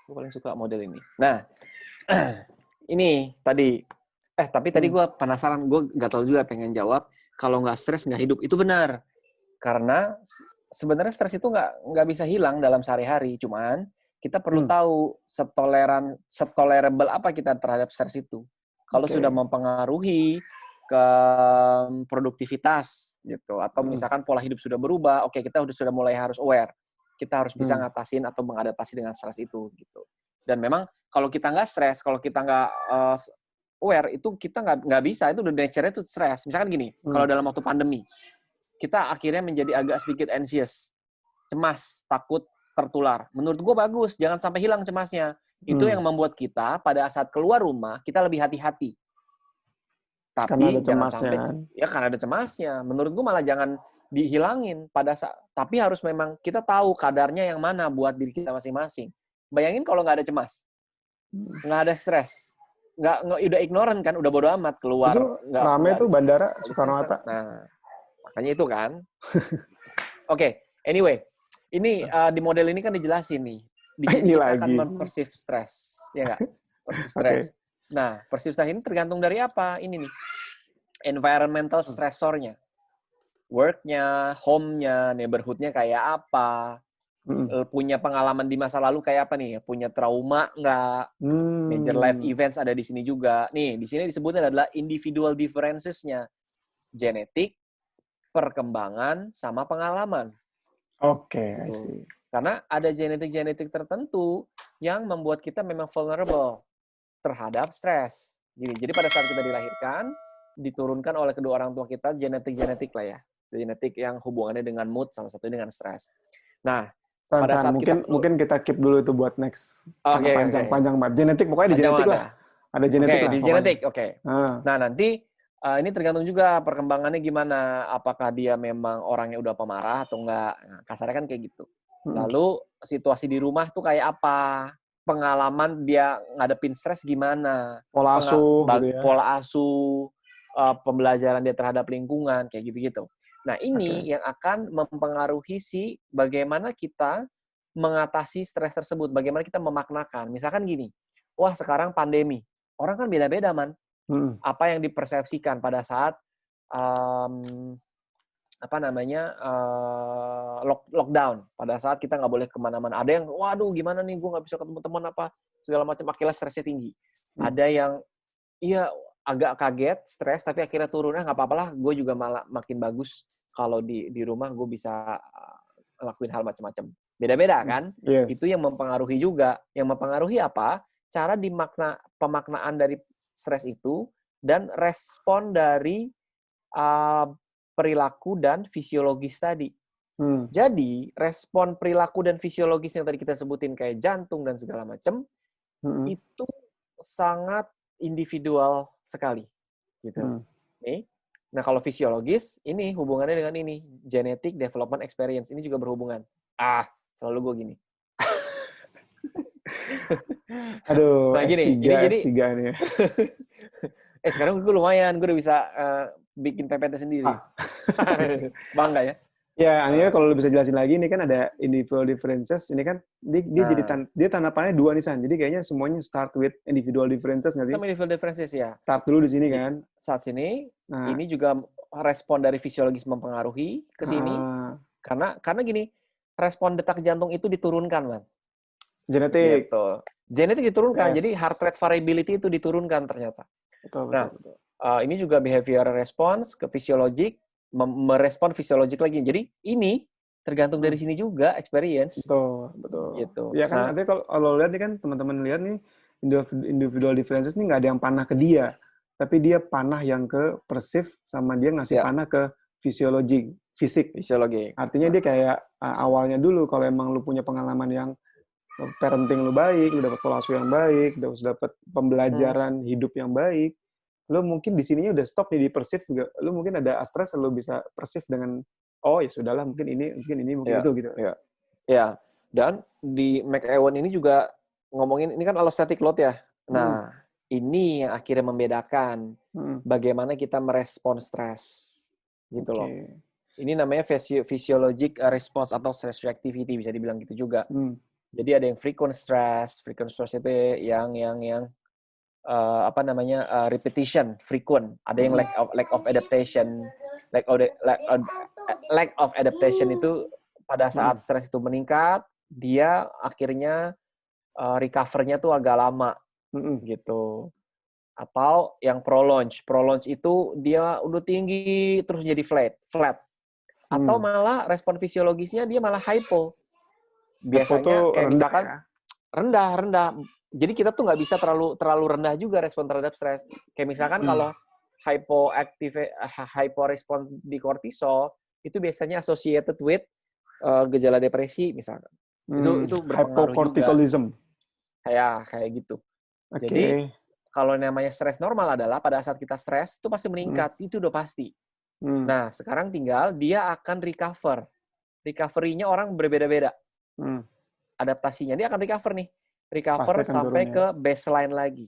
Gue paling suka model ini. Nah, ini tadi. Tapi tadi gue penasaran. Gue nggak tahu juga pengen jawab. Kalau nggak stres nggak hidup. Itu benar. Karena sebenarnya stres itu nggak bisa hilang dalam sehari-hari. Cuman kita perlu tahu setolerable apa kita terhadap stres itu. Kalau sudah mempengaruhi ke produktivitas gitu, atau misalkan pola hidup sudah berubah, oke, kita sudah mulai harus aware. Kita harus bisa ngatasin atau mengadaptasi dengan stres itu gitu. Dan memang kalau kita nggak stres, kalau kita nggak aware, itu kita nggak bisa, itu udah nature-nya itu stres. Misalkan gini, kalau dalam waktu pandemi, kita akhirnya menjadi agak sedikit anxious, cemas, takut tertular. Menurut gue bagus, jangan sampai hilang cemasnya. Itu yang membuat kita pada saat keluar rumah, kita lebih hati-hati. Tapi jangan sampai, ya karena ada cemasnya. Menurut gue malah jangan dihilangin tapi harus memang kita tahu kadarnya yang mana buat diri kita masing-masing. Bayangin kalau nggak ada cemas, nggak ada stres, udah ignorant kan, udah bodo amat keluar. Itu rame tuh bandara Soekarno-Hatta. Nah, makanya itu kan. Oke, anyway, ini di model ini kan dijelasin nih. Di sini kita akan mempersif stres, ya nggak? Persif stres. Nah, persif stres ini tergantung dari apa? Ini nih, environmental stressornya, work-nya, home-nya, neighborhood-nya kayak apa, punya pengalaman di masa lalu kayak apa nih? Punya trauma nggak? Major life events ada di sini juga. Nih, di sini disebutnya adalah individual differences-nya, genetik, perkembangan, sama pengalaman. Oke, I see. Karena ada genetik-genetik tertentu yang membuat kita memang vulnerable terhadap stres. Jadi pada saat kita dilahirkan, diturunkan oleh kedua orang tua kita genetik-genetik lah ya. Genetik yang hubungannya dengan mood, salah satunya dengan stres. Nah, pada saat mungkin kita keep dulu itu buat next. Panjang banget. Genetik, pokoknya di genetik lah. Ada genetik lah. Di genetik, oke. Nah, nanti ini tergantung juga perkembangannya gimana. Apakah dia memang orangnya udah pemarah atau enggak. Nah, kasarnya kan kayak gitu. Lalu situasi di rumah tuh kayak apa? Pengalaman dia ngadepin stres gimana? Pola asuh, gitu ya. Pola asuh, pembelajaran dia terhadap lingkungan, kayak gitu-gitu. Nah, ini yang akan mempengaruhi bagaimana kita mengatasi stres tersebut, bagaimana kita memaknakan. Misalkan gini, wah sekarang pandemi, orang kan beda-beda, man. Apa yang dipersepsikan pada saat lockdown, pada saat kita nggak boleh kemana-mana. Ada yang, waduh gimana nih, gue nggak bisa ketemu teman apa, segala macam, akhirnya stresnya tinggi. Ada yang, iya agak kaget, stres, tapi akhirnya turun, nggak apa-apa lah, gue juga malah makin bagus kalau di rumah gue bisa lakuin hal macam-macam. Beda-beda kan? Yes. Itu yang mempengaruhi juga. Yang mempengaruhi apa? Cara pemaknaan dari stres itu, dan respon dari perilaku dan fisiologis tadi. Jadi, respon perilaku dan fisiologis yang tadi kita sebutin kayak jantung dan segala macam, itu sangat individual sekali. Gitu. Nah, kalau fisiologis, ini hubungannya dengan ini. Genetic Development Experience. Ini juga berhubungan. Selalu gue gini. Aduh, nah, gini, S3 nih. Sekarang gue lumayan, gue udah bisa bikin PPT sendiri. Bangga ya? Ya, Ania kalau lu bisa jelasin lagi, ini kan ada individual differences, ini kan dia tanda-tandanya 2 nih, San. Jadi kayaknya semuanya start with individual differences nggak sih? Individual differences ya. Start dulu di sini kan. Saat sini, ini juga respon dari fisiologis mempengaruhi ke sini. Karena gini, respon detak jantung itu diturunkan, man. Genetik. Gitu. Genetik diturunkan, jadi heart rate variability itu diturunkan ternyata. Betul. Ini juga behavioral response ke fisiologik, merespon fisiologik lagi. Jadi ini tergantung dari sini juga experience. Betul. Gitu. Ya kan, nanti kalau lihat nih kan teman-teman lihat nih individual differences nih nggak ada yang panah ke dia, tapi dia panah yang ke persif, sama dia ngasih panah ke fisik. Artinya dia kayak awalnya dulu kalau emang lu punya pengalaman yang parenting lu baik, lu dapat pola asuh yang baik, lu dapat pembelajaran hidup yang baik, lu mungkin di sininya udah stop nih di persif juga. Lu mungkin ada stres, lu bisa persif dengan ya sudahlah, mungkin ini itu gitu. Ya. Dan di McEwan ini juga ngomongin, ini kan allostatic load ya. Nah, ini yang akhirnya membedakan bagaimana kita merespon stres. Gitu loh. Ini namanya physiologic response atau stress reactivity, bisa dibilang gitu juga. Jadi ada yang frequent stress itu yang repetition, frequent. Ada yang lack of adaptation. Lack of adaptation itu pada saat stres itu meningkat, dia akhirnya recover-nya tuh agak lama gitu. Atau yang prolonge itu dia udah tinggi terus jadi flat. Atau malah respon fisiologisnya dia malah hypo. Biasanya kayak misalkan ya? rendah. Jadi kita tuh nggak bisa terlalu rendah juga respon terhadap stres. Kayak misalkan kalau hyporespon di kortisol itu biasanya associated with gejala depresi misalkan. Itu berpengaruh juga. Kayak gitu. Okay. Jadi kalau namanya stres normal adalah pada saat kita stres itu pasti meningkat, itu udah pasti. Nah, sekarang tinggal dia akan recover. Recovery-nya orang berbeda-beda. Adaptasinya dia akan recover sampai ke baseline lagi.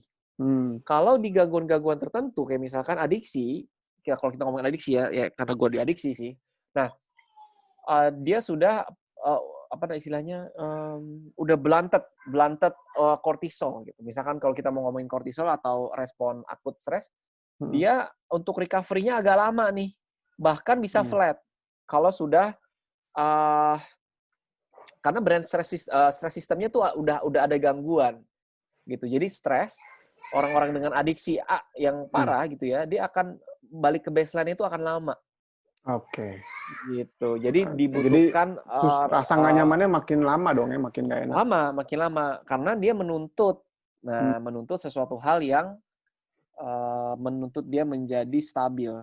Kalau di gangguan-gangguan tertentu kayak misalkan adiksi, kalau kita ngomongin adiksi ya karena gue diadiksi sih. Nah, dia sudah udah blunted kortisol gitu. Misalkan kalau kita mau ngomongin kortisol atau respon akut stres, dia untuk recovery-nya agak lama nih. Bahkan bisa flat. Kalau sudah karena brain stress systemnya tuh udah ada gangguan gitu. Jadi stres orang-orang dengan adiksi A yang parah gitu ya, dia akan balik ke baseline itu akan lama. Oke. Gitu. Jadi dibutuhkan rasa nggak nyamannya makin lama dong ya, makin nggak enak. Makin lama karena dia menuntut sesuatu hal yang menuntut dia menjadi stabil.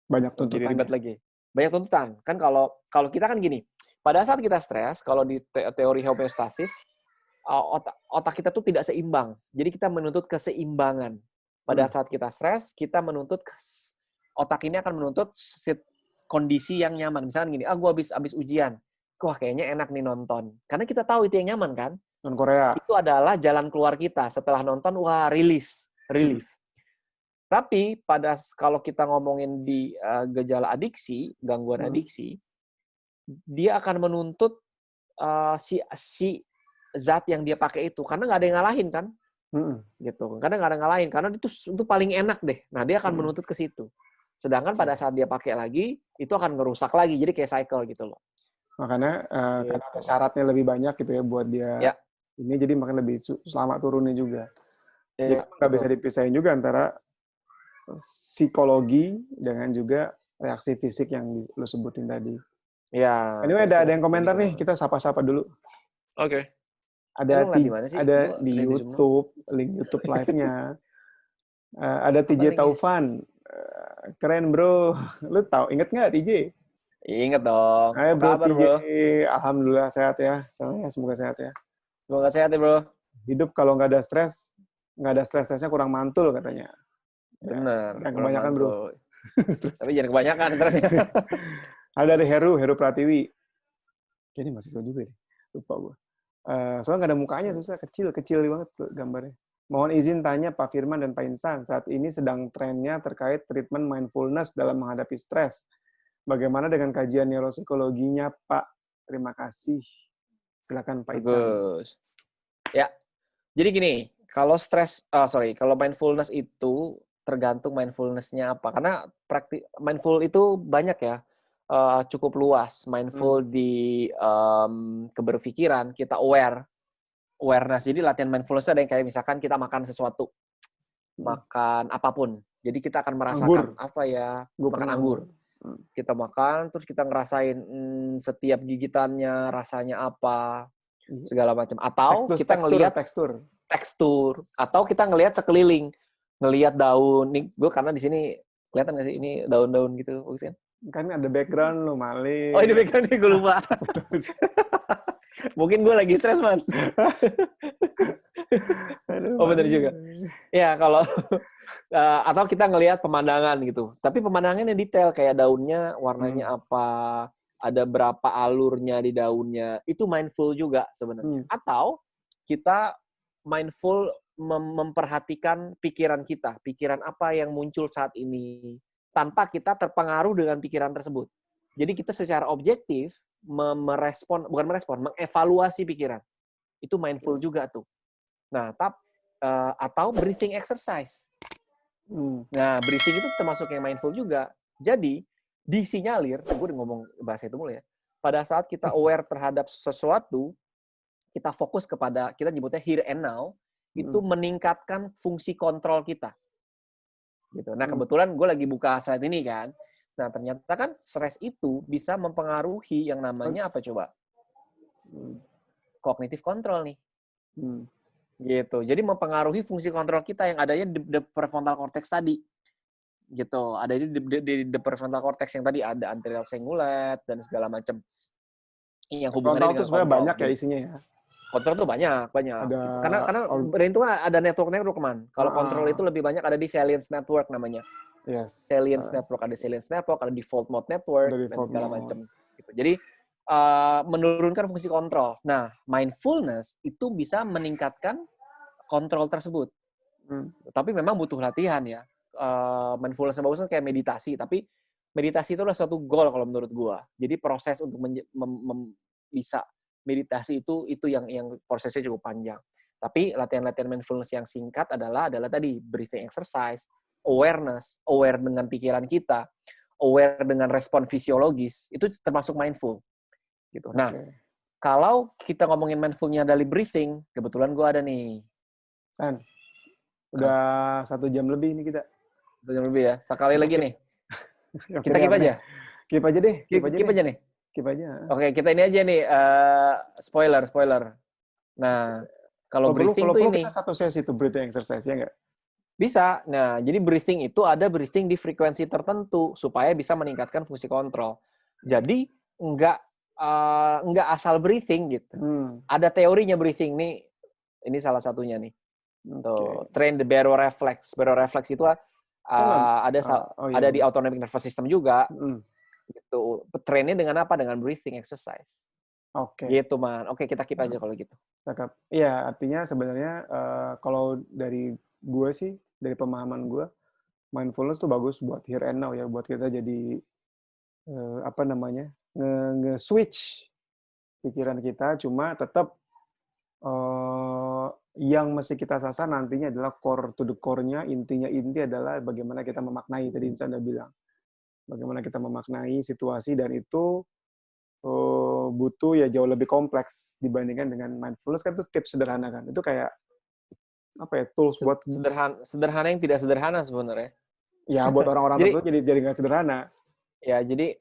Banyak tuntutan. Jadi ribet lagi. Banyak tuntutan. Kan kalau kita kan gini, pada saat kita stres, kalau di teori homeostasis, otak kita tuh tidak seimbang. Jadi kita menuntut keseimbangan. Pada saat kita stres, kita menuntut otak ini akan menuntut kondisi yang nyaman. Misalnya gini, gue habis ujian. Wah, kayaknya enak nih nonton. Karena kita tahu itu yang nyaman kan? Nonton Korea. Itu adalah jalan keluar kita. Setelah nonton, wah, relief. Tapi kalau kita ngomongin di gejala adiksi, gangguan adiksi, dia akan menuntut si zat yang dia pakai itu. Karena nggak ada yang ngalahin kan? Gitu. Karena nggak ada yang ngalahin. Karena itu paling enak deh. Nah, dia akan menuntut ke situ. Sedangkan pada saat dia pakai lagi, itu akan ngerusak lagi. Jadi kayak cycle gitu loh. Makanya karena ada syaratnya lebih banyak gitu ya buat dia ini, jadi makin lebih lama turunnya juga. Jadi nggak bisa dipisahin juga antara psikologi dengan juga reaksi fisik yang lo sebutin tadi. Ya. Anyway, ada yang komentar nih, kita sapa-sapa dulu. Oke. Ada di YouTube, link YouTube live-nya. Ada TJ Taufan. Keren bro. Lu inget nggak TJ? Ingat dong. Ayo bro, kabar, bro. Alhamdulillah sehat ya. Semoga sehat ya. Semoga sehat ya bro. Hidup kalau nggak ada stresnya kurang mantul katanya. Benar. Yang kebanyakan bro. Tapi jangan kebanyakan stresnya. Ada dari Heru Pratiwi. Ini mahasiswa juga nih. Lupa gue. Soalnya nggak ada mukanya, susah. Kecil banget gambarnya. Mohon izin tanya Pak Firman dan Pak Insan, saat ini sedang trennya terkait treatment mindfulness dalam menghadapi stres. Bagaimana dengan kajian neuropsikologinya, Pak? Terima kasih. Silakan Pak Insan. Bagus. Ya, jadi gini, kalau kalau mindfulness itu tergantung mindfulness-nya apa. Karena mindful itu banyak ya, cukup luas. Mindful di keberpikiran, kita awareness. Jadi latihan mindfulness ada yang kayak misalkan kita makan sesuatu, makan apapun. Jadi kita akan merasakan makan anggur. Kita makan, terus kita ngerasain setiap gigitannya rasanya apa, segala macam. Atau kita ngelihat tekstur, atau kita ngelihat sekeliling, ngelihat daun. Nih, gue karena di sini kelihatan nggak sih ini daun-daun gitu, bagus kan? Kan ada background lo, Mali. Oh, ini background nih, gue lupa. Mungkin gue lagi stres, man. Oh, benar juga. Ya, kalau atau kita ngelihat pemandangan gitu. Tapi pemandangannya detail, kayak daunnya warnanya apa, ada berapa alurnya di daunnya. Itu mindful juga sebenarnya. Atau kita mindful memperhatikan pikiran kita. Pikiran apa yang muncul saat ini tanpa kita terpengaruh dengan pikiran tersebut. Jadi kita secara objektif mengevaluasi pikiran. itu mindful juga tuh. Nah, atau breathing exercise. Nah, breathing itu termasuk yang mindful juga. Jadi, disinyalir, gue udah ngomong bahasa itu mulu ya, pada saat kita aware terhadap sesuatu, kita fokus kepada, kita nyebutnya here and now, itu meningkatkan fungsi kontrol kita. Gitu. Nah, kebetulan gue lagi buka slide ini kan. Nah, ternyata kan stres itu bisa mempengaruhi yang namanya apa coba? Cognitive control nih. Gitu. Jadi mempengaruhi fungsi kontrol kita yang adanya di prefrontal cortex tadi. Gitu. Ada di prefrontal cortex yang tadi ada anterior cingulate dan segala macam. Yang hubungannya dengan kontrol. Sebenarnya banyak ya isinya ya. Kontrol tuh banyak. Ada, gitu. Karena brain itu kan ada network man. Kalau kontrol itu lebih banyak ada di salience network namanya. Yes. Salience network, ada salience network, ada default mode network, dan segala macam. Gitu. Jadi menurunkan fungsi kontrol. Nah, mindfulness itu bisa meningkatkan kontrol tersebut. Tapi memang butuh latihan ya. Mindfulness yang bagus kan kayak meditasi, tapi meditasi itu adalah suatu goal kalau menurut gua. Jadi proses untuk bisa meditasi itu yang prosesnya cukup panjang. Tapi latihan-latihan mindfulness yang singkat adalah tadi breathing exercise, awareness, aware dengan pikiran kita, aware dengan respon fisiologis, itu termasuk mindful. Gitu. Nah, kalau kita ngomongin mindfulnya dari breathing, kebetulan gue ada nih. San, udah 1 jam lebih nih kita. 1 jam lebih ya. Sekali lagi nih. Kita keep aja. Keep aja deh. Keep aja nih. Keep aja. Oke, kita ini aja nih. Spoiler. Nah, kalau breathing tuh ini. Kita satu sesi tuh breathing exercise, ya nggak? Bisa. Nah, jadi breathing itu ada breathing di frekuensi tertentu supaya bisa meningkatkan fungsi kontrol. Jadi nggak asal breathing gitu. Ada teorinya breathing nih. Ini salah satunya nih. Tuh, train the baroreflex. Baroreflex itu ada di autonomic nervous system juga. Gitu. Trainnya dengan apa? Dengan breathing exercise. Gitu, man. Oke, kita keep aja kalau gitu. Iya, artinya sebenarnya kalau dari gue sih, dari pemahaman gue, mindfulness tuh bagus buat here and now ya, buat kita jadi nge-switch pikiran kita, cuma tetap yang mesti kita sasar nantinya adalah core to the core-nya, inti adalah bagaimana kita memaknai, tadi Insan udah bilang. Bagaimana kita memaknai situasi, dan itu butuh ya jauh lebih kompleks dibandingkan dengan mindfulness. Kan itu tips sederhana kan. Itu kayak apa ya, tools buat sederhana yang tidak sederhana sebenarnya. Ya, buat orang-orang tertentu jadi nggak sederhana. Ya, jadi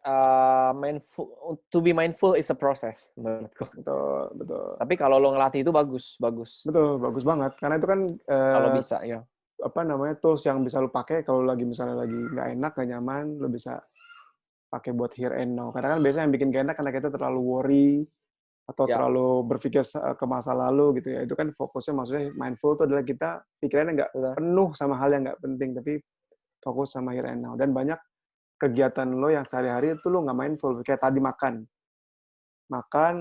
to be mindful is a process menurutku. Betul. Tapi kalau lo ngelatih itu bagus. Betul, bagus banget. Karena itu kan kalau bisa ya. Tools yang bisa lo pakai kalau misalnya lagi nggak enak, nggak nyaman, lo bisa pakai buat here and now. Karena kan biasanya yang bikin gak enak karena kita terlalu worry atau terlalu berpikir ke masa lalu gitu ya. Itu kan fokusnya, maksudnya mindful itu adalah kita pikirannya nggak penuh sama hal yang nggak penting, tapi fokus sama here and now. Dan banyak kegiatan lo yang sehari-hari itu lo nggak mindful. Kayak tadi makan,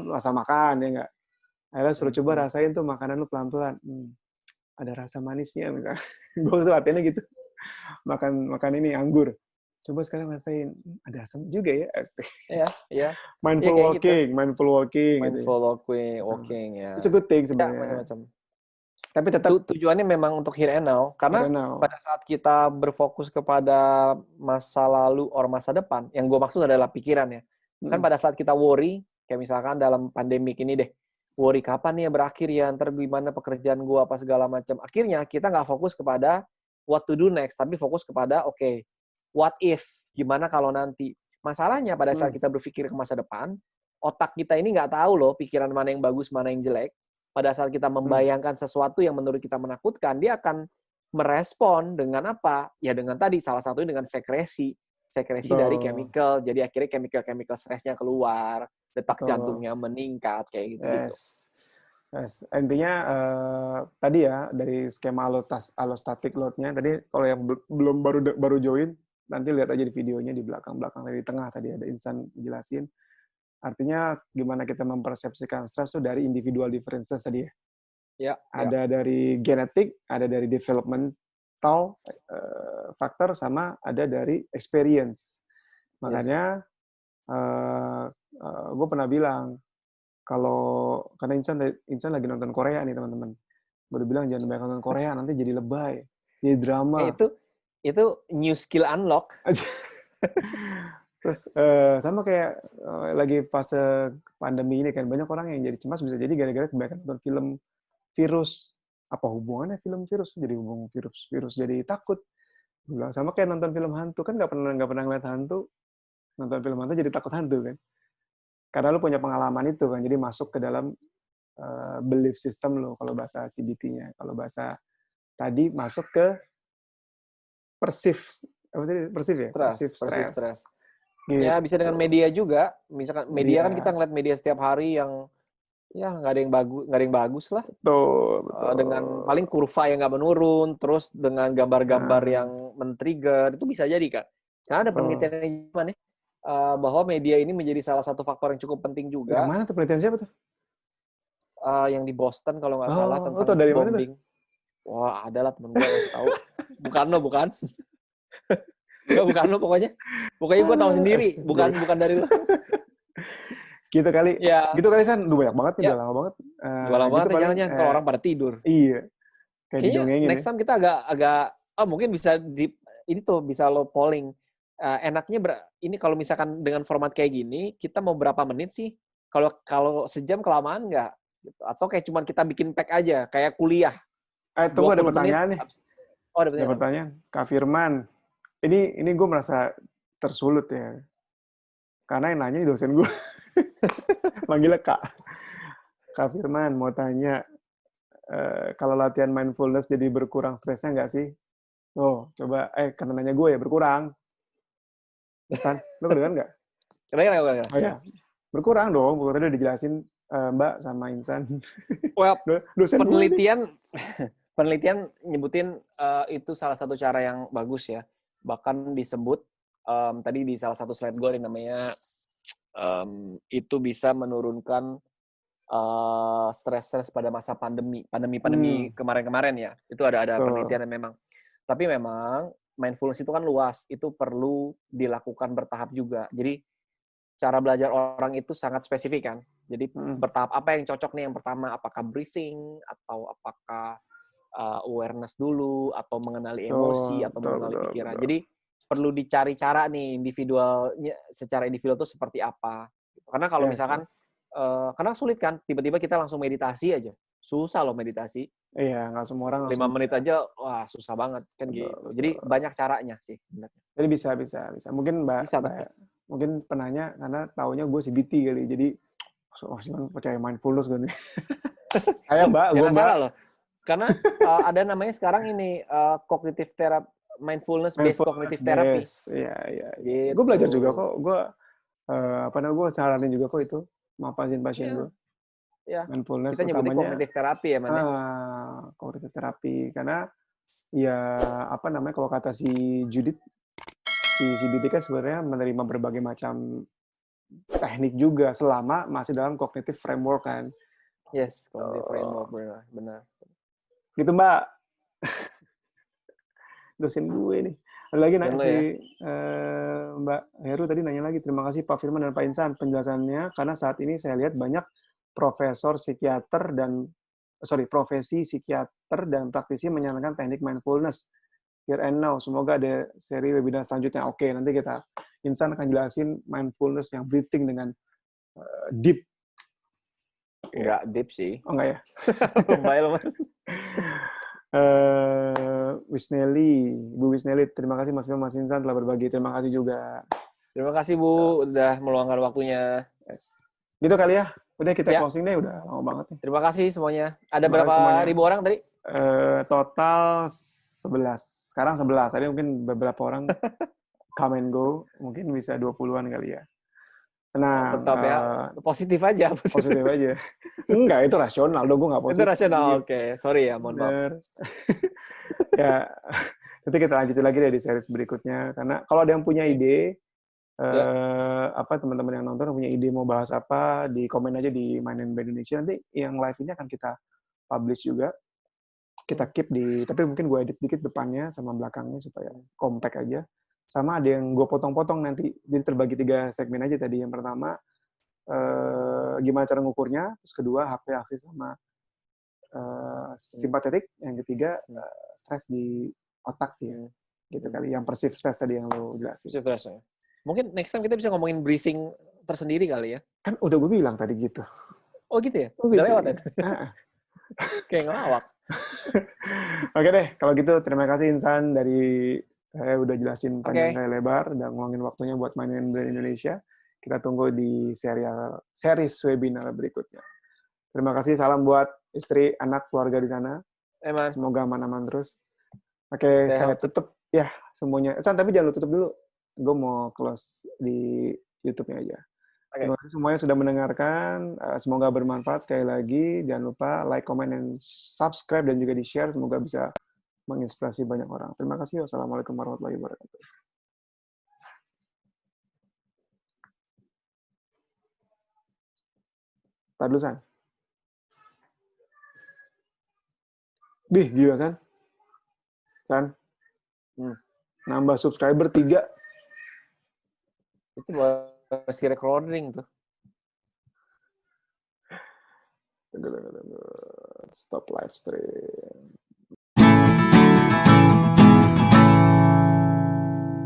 rasa makan ya nggak. Akhirnya suruh coba rasain tuh makanan lo pelan-pelan. Ada rasa manisnya misalnya. Gue tuh artinya gitu. Makan ini anggur. Coba sekarang rasain, ada asam juga ya. Iya. Mindful walking. Mindful walking ya. It's a good thing sebenarnya. Macam-macam. Tapi tetap tujuannya memang untuk here and now, karena pada saat kita berfokus kepada masa lalu or masa depan, yang gue maksud adalah pikiran ya. Kan pada saat kita worry, kayak misalkan dalam pandemik ini deh, worry kapan nih ya berakhir ya, ntar gimana pekerjaan gue apa segala macam. Akhirnya kita nggak fokus kepada what to do next, tapi fokus kepada what if, gimana kalau nanti. Masalahnya pada saat kita berpikir ke masa depan, otak kita ini nggak tahu loh pikiran mana yang bagus, mana yang jelek. Pada saat kita membayangkan sesuatu yang menurut kita menakutkan, dia akan merespon dengan apa? Ya dengan tadi, salah satunya dengan sekresi dari chemical. Jadi akhirnya chemical stresnya keluar, detak jantungnya meningkat, kayak gitu. Yes. Intinya tadi ya, dari skema allostatic load-nya, tadi kalau yang belum baru join, nanti lihat aja di videonya di belakang di tengah tadi ada Insan jelasin. Artinya gimana kita mempersepsikan stres itu dari individual differences tadi ya. Ada dari genetik, ada dari developmental factor, sama ada dari experience. Makanya gue pernah bilang, karena Insan lagi nonton Korea nih teman-teman. Gue udah bilang jangan banyak nonton Korea, nanti jadi lebay, jadi drama. Itu new skill unlock. Terus sama kayak lagi fase pandemi ini kan, banyak orang yang jadi cemas bisa jadi gara-gara kebanyakan nonton film virus. Apa hubungannya film virus? Jadi hubung virus jadi takut. Bilang sama kayak nonton film hantu, kan nggak pernah ngeliat hantu, nonton film hantu jadi takut hantu kan. Karena lu punya pengalaman itu kan, jadi masuk ke dalam belief system lo kalau bahasa CBT-nya. Kalau bahasa tadi masuk ke perceive stress. Gitu. Ya bisa dengan media juga. Misalkan media kan kita ngeliat media setiap hari yang ya nggak ada yang bagus lah. Betul. Dengan paling kurva yang nggak menurun, terus dengan gambar-gambar yang men-trigger, itu bisa jadi Kak. Karena ada penelitian juga nih bahwa media ini menjadi salah satu faktor yang cukup penting juga. Yang mana tuh penelitian siapa tuh? Yang di Boston kalau nggak salah tentang dari bombing. Mana tuh? Wah, adalah temen gue yang tahu. Bukan. Enggak, bukan lo pokoknya. Pokoknya gue tahu sendiri, bukan dari lo. Gitu kali. Ya. Gitu kali San, banyak banget nih, udah lama banget. Udah lama banget jalannya kalau orang pada tidur. Iya. Kayaknya next time kita agak mungkin bisa bisa lo polling. Enaknya ini kalau misalkan dengan format kayak gini, kita mau berapa menit sih? Kalau sejam kelamaan nggak? Gitu. Atau kayak cuman kita bikin pack aja, kayak kuliah. Tunggu ada pertanyaan nih. Oh, ada pertanyaan. Kak Firman. Ini gue merasa tersulut ya. Karena yang nanya dosen gue. Manggilnya Kak. Kak Firman mau tanya, kalau latihan mindfulness jadi berkurang stresnya nggak sih? Oh, coba, karena nanya gue ya, berkurang. Kan? Lo kedengeran nggak? Kedengeran. Oh ya, berkurang dong. Tadi udah dijelasin Mbak sama Insan. Well, penelitian nyebutin itu salah satu cara yang bagus ya. Bahkan disebut tadi di salah satu slide gue namanya itu bisa menurunkan stres pada masa pandemi kemarin-kemarin ya. Itu ada penelitian memang. Tapi memang mindfulness itu kan luas, itu perlu dilakukan bertahap juga. Jadi cara belajar orang itu sangat spesifik kan. Jadi bertahap apa yang cocok nih? Yang pertama apakah breathing atau apakah awareness dulu atau mengenali emosi atau mengenali pikiran. Jadi perlu dicari cara nih secara individual itu seperti apa. Karena kalau misalkan karena sulit kan tiba-tiba kita langsung meditasi aja. Susah loh meditasi. Iya, nggak semua orang 5 menit aja wah susah banget kan gitu. Jadi banyak caranya sih sebenarnya. Jadi bisa. Mungkin Mbak mungkin penanya karena taunya gue CBT kali. Jadi percaya mindfulness gue nih. Kayak Mbak, gue salah loh. Karena ada namanya sekarang ini cognitive therapy, mindfulness based cognitive therapy. Iya. Gitu. Gue belajar juga kok. Gue gue saranin juga kok itu sama pasien gue. Ya. Mindfulness kita nyebutnya cognitive therapy ya, Man. Cognitive therapy karena ya kalau kata si Judith, si CBT kan sebenarnya menerima berbagai macam teknik juga selama masih dalam cognitive framework kan. Yes, cognitive framework benar. Gitu Mbak. Dosen gue nih. Ada lagi nanya si Mbak Heru tadi nanya lagi. Terima kasih Pak Firman dan Pak Insan penjelasannya karena saat ini saya lihat banyak profesi psikiater dan praktisi menyarankan teknik mindfulness here and now. Semoga ada seri webinar selanjutnya. Oke, nanti Insan akan jelasin mindfulness yang breathing dengan deep. Enggak deep sih. Oh enggak ya? Bu Wisnelly, terima kasih Mas Firman, Mas Insan telah berbagi. Terima kasih juga. Terima kasih Bu, udah meluangkan waktunya. Yes. Gitu kali ya. Udah kita closing deh, udah lama banget nih. Terima kasih semuanya. Ada berapa ribu orang tadi? Total 11. Sekarang 11. Tadi mungkin beberapa orang come and go. Mungkin bisa 20-an kali ya. Nah, tetap ya. Positif aja. Positif aja. Enggak, itu rasional. Gue nggak positif. Itu rasional, oke. Sorry ya, mohon maaf. Ya, nanti kita lanjutin lagi deh di series berikutnya. Karena kalau ada yang punya ide, teman-teman yang nonton punya ide mau bahas apa, di komen aja di Mind and Body Indonesia. Nanti yang live ini akan kita publish juga. Kita keep tapi mungkin gue edit dikit depannya sama belakangnya supaya compact aja. Sama ada yang gue potong-potong nanti, jadi terbagi 3 segmen aja tadi. Yang pertama, gimana cara ngukurnya, terus kedua HP aksi sama simpatetik, yang ketiga stres di otak sih ya. Gitu kali, yang perceived stress tadi yang lo jelasin. Perceived stress ya. Mungkin next time kita bisa ngomongin breathing tersendiri kali ya. Kan udah gue bilang tadi gitu. Oh gitu ya? Oh, Udah gitu, lewat ya? Kayak ngelawak. Oke deh, kalau gitu terima kasih Insan dari udah jelasin panjang kali lebar, udah ngomongin waktunya buat mainin brand Indonesia. Kita tunggu di series webinar berikutnya. Terima kasih, salam buat istri, anak, keluarga di sana. Semoga aman-aman terus. Oke, saya tutup ya semuanya. San, tapi jangan lu tutup dulu. Gue mau close di YouTube-nya aja. Terima kasih semuanya sudah mendengarkan. Semoga bermanfaat. Sekali lagi, jangan lupa like, comment, dan subscribe, dan juga di-share. Semoga bisa menginspirasi banyak orang. Terima kasih. Wassalamualaikum warahmatullahi wabarakatuh. Tar dulu, San. Bih, gila, San. San. Nambah subscriber 3. Itu masih recording tuh. Stop live stream.